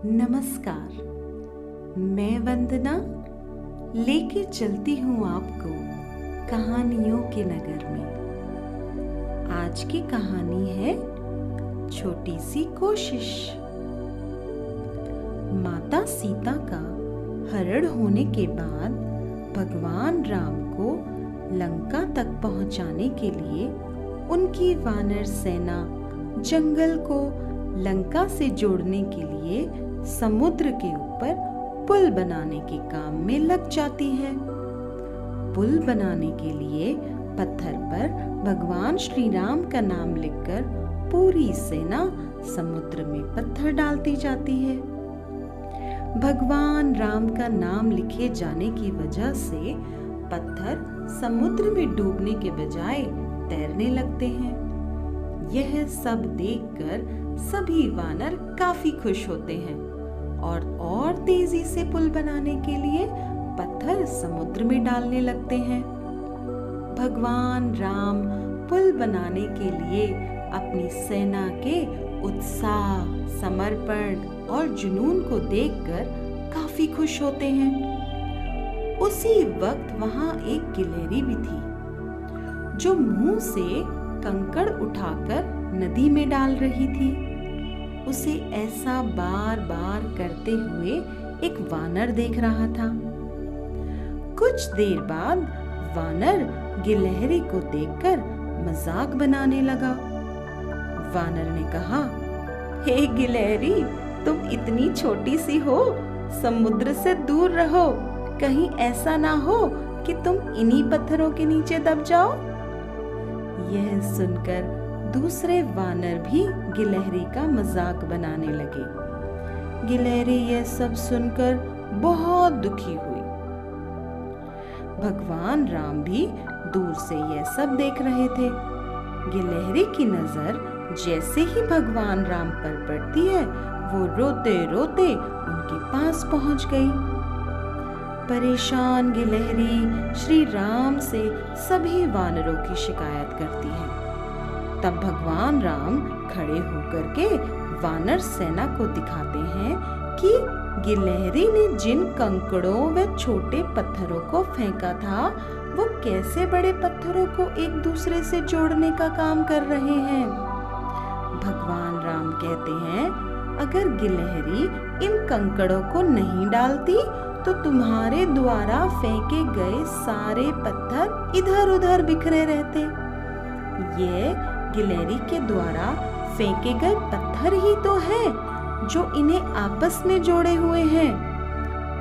नमस्कार। मैं वंदना लेके चलती हूँ आपको कहानियों के नगर में। आज की कहानी है छोटी सी कोशिश। माता सीता का हरण होने के बाद भगवान राम को लंका तक पहुंचाने के लिए उनकी वानर सेना जंगल को लंका से जोड़ने के लिए समुद्र के ऊपर पुल बनाने के काम में लग जाती है। पुल बनाने के लिए पत्थर पर भगवान श्री राम का नाम लिखकर पूरी सेना समुद्र में पत्थर डालती जाती है। भगवान राम का नाम लिखे जाने की वजह से पत्थर समुद्र में डूबने के बजाय तैरने लगते हैं। यह सब देखकर सभी वानर काफी खुश होते हैं और तेजी से पुल बनाने के लिए पत्थर समुद्र में डालने लगते हैं। भगवान राम पुल बनाने के लिए अपनी सेना के उत्साह, समर्पण और जुनून को देखकर काफी खुश होते हैं। उसी वक्त वहां एक गिलहरी भी थी जो मुंह से कंकड़ उठाकर नदी में डाल रही थी। उसे ऐसा बार बार करते हुए एक वानर देख रहा था। कुछ देर बाद वानर गिलहरी को देखकर मजाक बनाने लगा। वानर ने कहा, हे गिलहरी, तुम इतनी छोटी सी हो, समुद्र से दूर रहो। कहीं ऐसा ना हो कि तुम इन्हीं पत्थरों के नीचे दब जाओ। यह सुनकर दूसरे वानर भी गिलहरी का मजाक बनाने लगे। गिलहरी यह सब सुनकर बहुत दुखी हुई। भगवान राम भी दूर से यह सब देख रहे थे। गिलहरी की नजर जैसे ही भगवान राम पर पड़ती है, वो रोते रोते उनके पास पहुंच गई। परेशान गिलहरी श्री राम से सभी वानरों की शिकायत करती है। तब भगवान राम खड़े होकर के वानर सेना को दिखाते हैं कि गिलहरी ने जिन कंकड़ों व छोटे पत्थरों को फेंका था, वो कैसे बड़े पत्थरों को एक दूसरे से जोड़ने का काम कर रहे हैं। भगवान राम कहते हैं, अगर गिलहरी इन कंकड़ों को नहीं डालती तो तुम्हारे द्वारा फेंके गए सारे पत्थर इधर उधर बिखरे रहते। ये गिलहरी के द्वारा फेंके गए पत्थर ही तो हैं जो इन्हें आपस में जोड़े हुए हैं।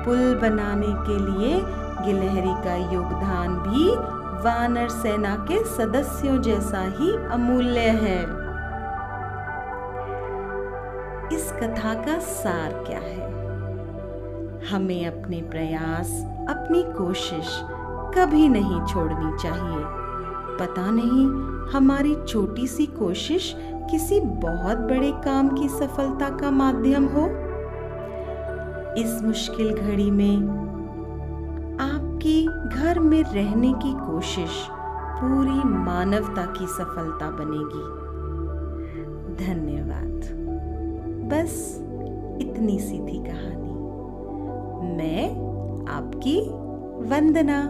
पुल बनाने के लिए गिलहरी का योगदान भी वानर सेना के सदस्यों जैसा ही अमूल्य है। इस कथा का सार क्या है? हमें अपने प्रयास, अपनी कोशिश कभी नहीं छोड़नी चाहिए। पता नहीं हमारी छोटी सी कोशिश किसी बहुत बड़े काम की सफलता का माध्यम हो। इस मुश्किल घड़ी में आपकी घर में रहने की कोशिश पूरी मानवता की सफलता बनेगी। धन्यवाद। बस इतनी सी थी कहानी। मैं आपकी वंदना।